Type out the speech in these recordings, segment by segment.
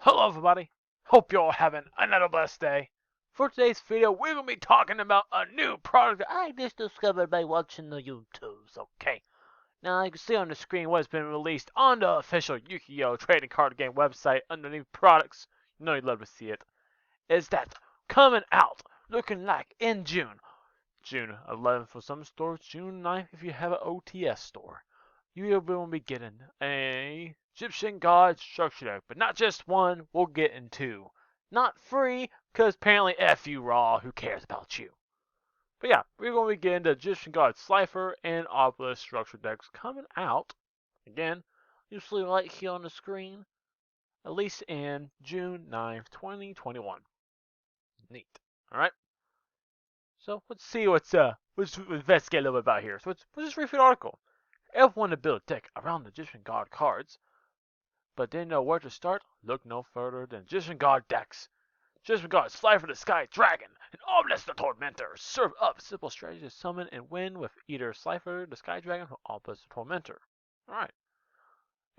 Hello everybody, hope you're all having another blessed day. For today's video, we're going to be talking about a new product that I just discovered by watching the YouTubes, okay? Now you can see on the screen what has been released on the official Yu-Gi-Oh! Trading card game website underneath products. You know you'd love to see it. Is that coming out, looking like in June. June 11th for some stores, June 9th if you have an OTS store. You will be getting a Egyptian God structure deck, but not just one, we'll get in two. Not free, because apparently F you Raw, who cares about you? But yeah, we're going to be getting the Egyptian God Slifer and Obelisk structure decks coming out, again, usually right here on the screen, at least in June 9th, 2021. Neat. Alright? So let's see let's investigate a little bit about here. So let's just read through the article. If want to build a deck around the Egyptian God cards, but didn't know where to start, look no further than Egyptian God decks. Egyptian God Slifer the Sky Dragon and Obelisk the Tormentor serve up simple strategy to summon and win with either Slifer the Sky Dragon or Obelisk the Tormentor. Alright.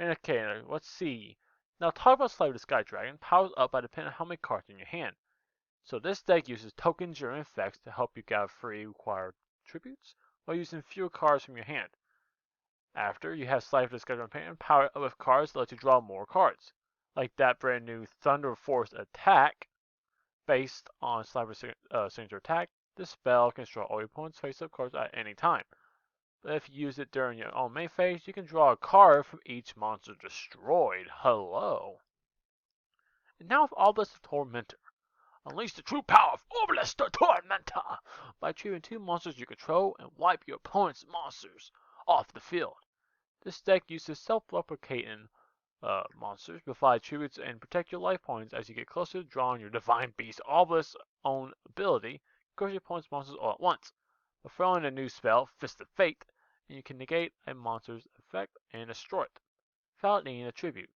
Okay, let's see. Now talk about Slifer the Sky Dragon powers up by depending on how many cards in your hand. So this deck uses tokens during effects to help you gather free required tributes while using fewer cards from your hand. After, you have Slifer the Sky Dragon power up with cards that let you draw more cards, like that brand new Thunder Force attack based on Slifer's signature attack. This spell can destroy all your opponent's face-up cards at any time. But if you use it during your own main phase, you can draw a card from each monster destroyed. Hello. And now with Obelisk the Tormentor. Unleash the true power of Obelisk the Tormentor by choosing two monsters you control and wipe your opponent's monsters off the field. This deck uses self-replicating monsters, provide tributes, and protect your life points as you get closer to drawing your Divine Beast Obelisk's own ability. Curse your opponent's monsters all at once. By throwing a new spell, Fist of Fate, and you can negate a monster's effect and destroy it, without needing a tribute.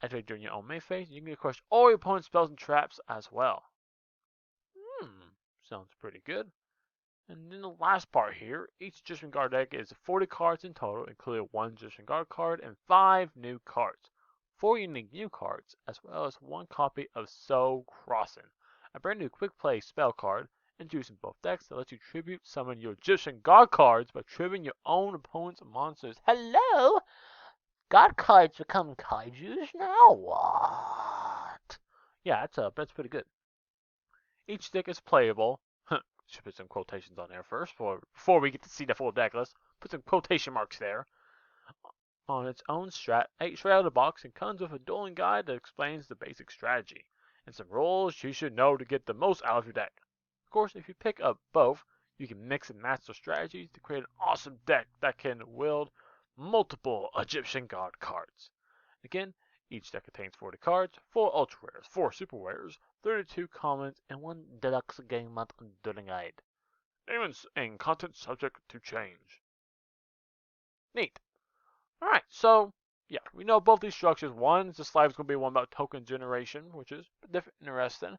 Activate during your own main phase, you can crush all your opponent's spells and traps as well. Sounds pretty good. And then the last part here, each Egyptian Guard deck is 40 cards in total, including one Egyptian Guard card and 5 new cards. 4 unique new cards, as well as 1 copy of Soul Crossing, a brand new quick play spell card introduced in both decks that lets you tribute summon your Egyptian God cards by tributing your own opponent's monsters. Hello? God cards become kaijus now? What? Yeah, that's pretty good. Each deck is playable. Should put some quotations on there first before we get to see the full deck list. Put some quotation marks there. On its own strat, 8 straight out of the box, and comes with a dueling guide that explains the basic strategy and some rules you should know to get the most out of your deck. Of course, if you pick up both, you can mix and match the strategies to create an awesome deck that can wield multiple Egyptian God cards. Again, each deck contains 40 cards, 4 ultra rares, 4 super rares, 32 commons, and 1 deluxe game month dueling guide. Names and content subject to change. Neat. Alright, so, yeah, we know both these structures. One, the slide is going to be one about token generation, which is interesting.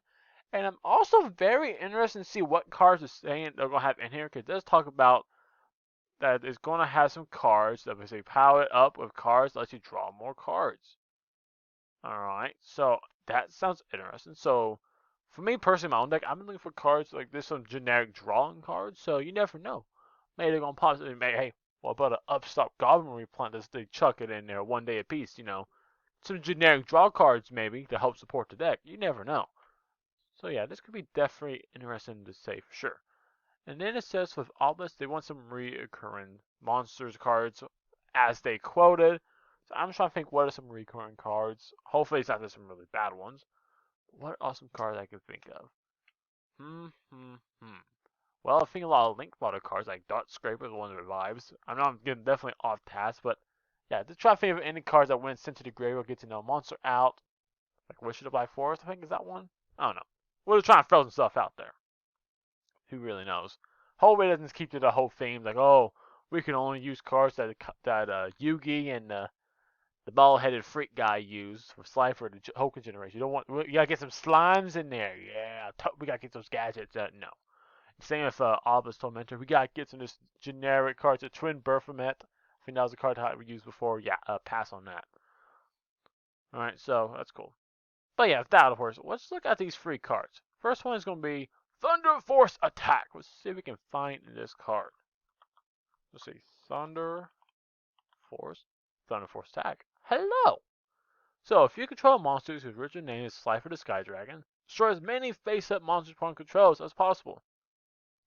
And I'm also very interested to see what cards it's saying they're going to have in here, because it does talk about that it's going to have some cards that basically power it up with cards that let you draw more cards. Alright, so that sounds interesting. So, for me personally, my own deck, I've been looking for cards like this, some generic drawing cards, so you never know. Maybe they're going to possibly make, hey, what about an upstart goblin replant that they chuck it in there 1 day a piece, you know? Some generic draw cards maybe to help support the deck. You never know. So yeah, this could be definitely interesting to say for sure. And then it says with Obelisk, they want some reoccurring monsters cards as they quoted. So I'm trying to think what are some recurring cards. Hopefully it's not just some really bad ones. What awesome cards I can think of? Well, I think a lot of Link model cards like Dart Scraper is one that revives. I know I'm getting definitely off task, but yeah, just try to think of any cards that when sent to the grave will get to know a monster out. Like Wish of the Black Forest, I think is that one? I don't know. We're just trying to throw some stuff out there. Who really knows? Hopefully it doesn't keep to the whole theme like, oh, we can only use cards that Yugi and the bald-headed freak guy used for Slifer the Hoken generation. You gotta get some slimes in there. Yeah, we gotta get those gadgets. No. Same with Obelisk Tormentor. We gotta get some of this generic cards. A Twin Baphomet. I think that was a card that we used before. Yeah, pass on that. Alright, so that's cool. But yeah, without of course, let's look at these free cards. First one is going to be Thunder Force Attack. Let's see if we can find this card. Let's see, Thunder Force Attack. Hello! So, if you control monsters whose original name is Slifer the Sky Dragon, destroy as many face-up monsters upon controls as possible.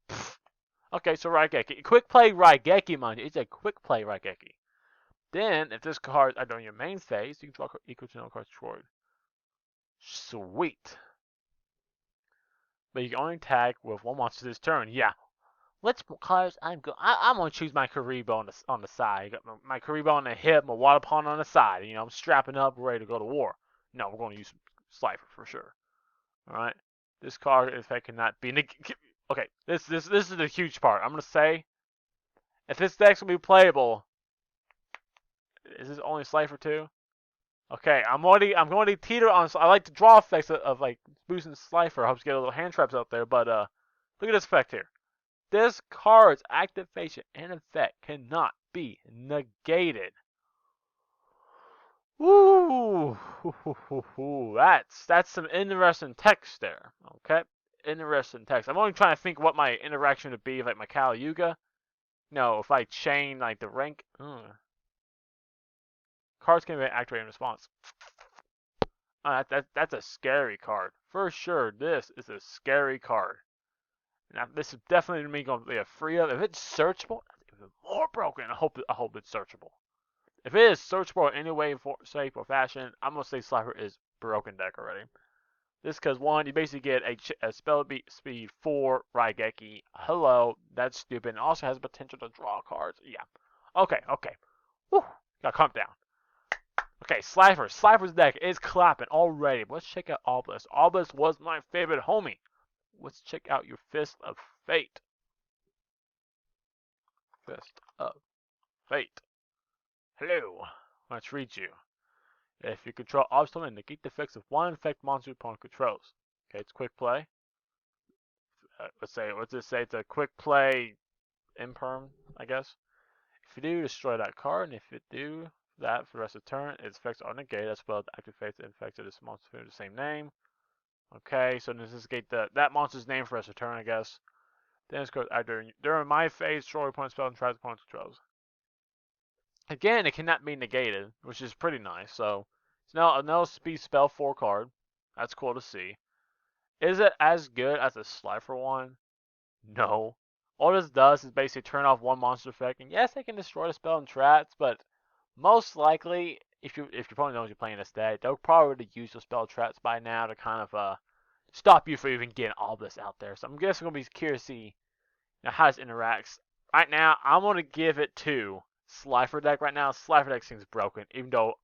Pfft. Okay, so Raigeki. Quick play Raigeki, mind you. It's a quick play Raigeki. Then, if this card is on your main phase, you can draw equal to no cards destroyed. Sweet. But you can only tag with one monster this turn. Yeah. Let's cards. I'm gonna choose my Karibo on the side. Got my Karibo on the hip, my water pond on the side. You know, I'm strapping up, ready to go to war. No, we're going to use Slifer for sure. All right. This card, in fact, cannot be. Okay. This is the huge part. I'm gonna say, if this deck's gonna be playable, is this only Slifer too? Okay, I'm going to teeter on. I like to draw effects of like boosting Slifer. Helps get a little hand traps out there. But look at this effect here. This card's activation and effect cannot be negated. Ooh, that's some interesting text there. Okay, interesting text. I'm only trying to think what my interaction would be, like my Kali Yuga. No, if I chain like the rank. Cards can be activated in response. That's a scary card. For sure, this is a scary card. Now, this is definitely me going to be a free of. If it's searchable, it's even more broken. I hope it's searchable. If it is searchable in any way, shape, or fashion, I'm going to say Slifer is broken deck already. This because, one, you basically get a spell speed 4 Raigeki. Hello, that's stupid. It also has potential to draw cards. Yeah. Okay. Whew. Gotta calm down. Okay, Slifer. Slifer's deck is clapping already. Let's check out Obelisk. Obelisk was my favorite homie. Let's check out your Fist of Fate. Fist of Fate. Hello. Let's read you. If you control obstacle and negate the effects of one effect monster opponent controls. Okay, it's quick play. Let's just say it's a quick play imperm, I guess. If you do, destroy that card, and if you do that for the rest of the turn, its effects are negated. That spell activates the effect of this monster with the same name. Okay, so this is that monster's name for the rest of the turn, I guess. Then it's goes during my phase, destroy opponent's spell and tries opponent's controls. Again, it cannot be negated, which is pretty nice. So it's now another speed spell 4 card. That's cool to see. Is it as good as the Slifer one? No. All this does is basically turn off one monster effect, and yes, it can destroy the spell and traps, but most likely, if your opponent knows you're playing this deck, they'll probably use the spell traps by now to kind of stop you from even getting all this out there. So I'm guessing I'm gonna be curious to see how this interacts. Right now, I'm gonna give it to Slifer deck. Right now, Slifer deck seems broken, even though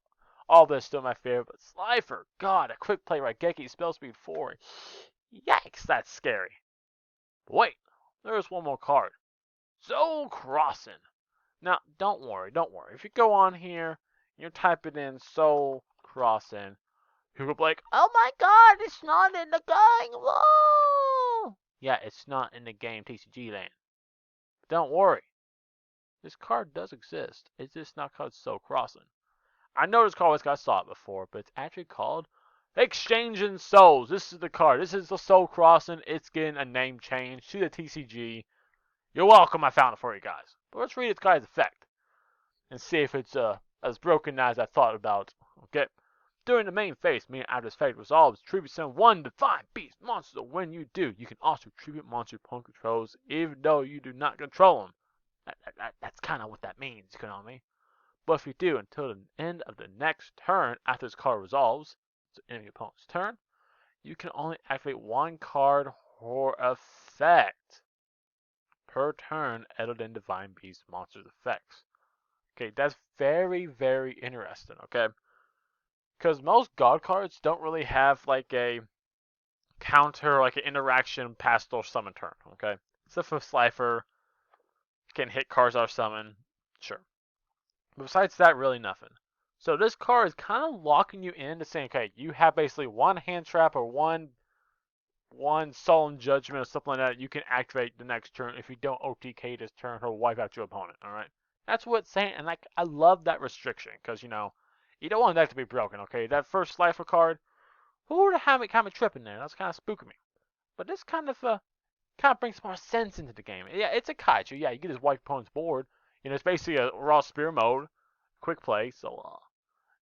all this is still my favorite. But Slifer, God, a quick play Raigeki, spell speed 4. Yikes, that's scary. But wait, there's one more card. Soul Crossing. Now, don't worry. If you go on here, you're typing in Soul Crossing, people will be like, oh my god, it's not in the game. Whoa! Yeah, it's not in the game TCG land. But don't worry. This card does exist. It's just not called Soul Crossing. I know this card I saw it before, but it's actually called Exchanging Souls. This is the card. This is the Soul Crossing. It's getting a name change to the TCG. You're welcome, I found it for you guys. But let's read its guy's effect and see if it's as broken as I thought about. Okay. During the main phase, meaning after this phase resolves, tribute send one divine beast monster. So when you do, you can also tribute monster opponent controls, even though you do not control them. That's kind of what that means, Konami. But if you do until the end of the next turn after this card resolves, so enemy opponent's turn, you can only activate one card or effect per turn other than Divine Beast monsters effects. Okay, that's very, very interesting, okay? Because most God cards don't really have like a counter, like an interaction past or summon turn, okay? Except for Slifer, can hit cards off summon, sure. But besides that, really nothing. So this card is kind of locking you into saying, okay, you have basically one hand trap or one Solemn Judgment or something like that you can activate the next turn. If you don't OTK this turn, he'll wipe out your opponent, alright? That's what it's saying, and like I love that restriction, because, You don't want that to be broken, okay? That first Slifer card, who would have it kind of tripping there? That's kind of spooking me. But this kind of brings more sense into the game. Yeah, it's a kaiju. Yeah, you can just wipe opponent's board. You know, it's basically a raw spear mode, quick play. So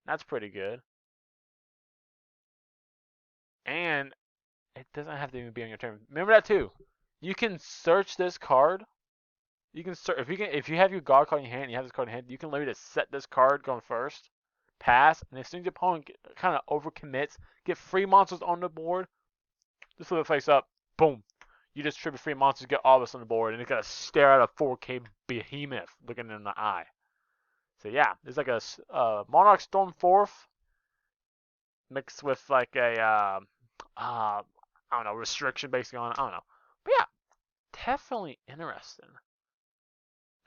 that's pretty good. And it doesn't have to even be on your turn. Remember that too. You can search this card. You can search if you have your guard card in your hand. And you have this card in your hand. You can literally just set this card going first, pass, and as soon as your opponent kind of overcommits, get 3 monsters on the board. Just flip it face up. Boom. You just trigger 3 monsters, get all this on the board, and it's gonna stare at a 4K behemoth looking in the eye. So yeah, it's like a Monarch Storm 4th mixed with like a I don't know, restriction basically on it. I don't know, but yeah, definitely interesting.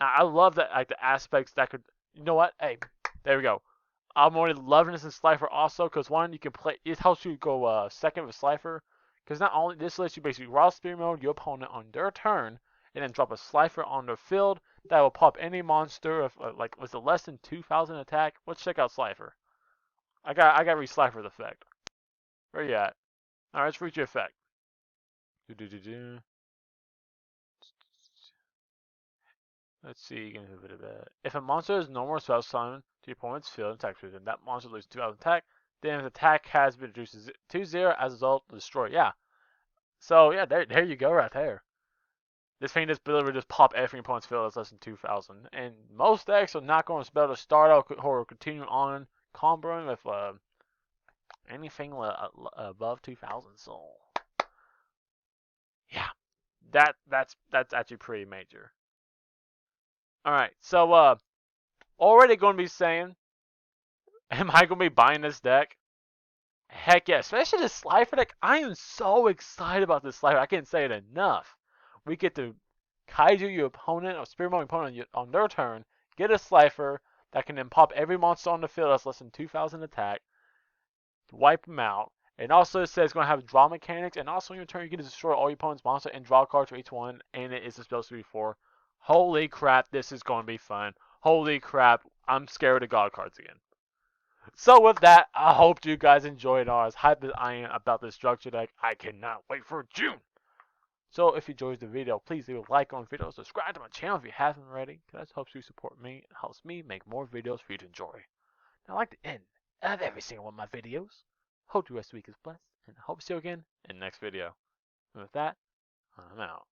I love that, like the aspects that could. You know what? Hey, there we go. I'm already loving this in Slifer also because one, you can play. It helps you go second with Slifer because not only this lets you basically raw spear mode your opponent on their turn and then drop a Slifer on their field that will pop any monster of like was it less than 2,000 attack? Let's check out Slifer. I got re-Slifer's effect. Where you at? All right, let's reach your effect. Let's see, you can do a bit of that. If a monster is no more spell summoned to your opponent's field and attack then that monster loses 2,000 attack. Then its attack has been reduced to 0 as a result of destroy. Yeah. So yeah, there you go right there. This thing just literally just pop every opponent's field that's less than 2,000. And most decks are not going to spell to start out or continue on comboing with anything above 2,000. So yeah, that's actually pretty major. All right, so already going to be saying, am I going to be buying this deck? Heck yeah, especially the Slifer deck. I am so excited about this Slifer. I can't say it enough. We get to Kaiju your opponent or Spirit Mode opponent on their turn, get a Slifer that can then pop every monster on the field that's less than 2,000 attack, wipe them out. And also it says it's going to have draw mechanics, and also on your turn you can destroy all your opponent's monsters and draw cards for each one, and it is supposed to be 4. Holy crap, this is going to be fun. Holy crap, I'm scared of God cards again. So with that, I hope you guys enjoyed as hyped as I am about this structure deck. I cannot wait for June. So if you enjoyed the video, please leave a like on the video, subscribe to my channel if you haven't already. That helps you support me and helps me make more videos for you to enjoy. Now, I like the end of every single one of my videos. Hope the rest of the week is blessed, and I hope to see you again in the next video. And with that, I'm out.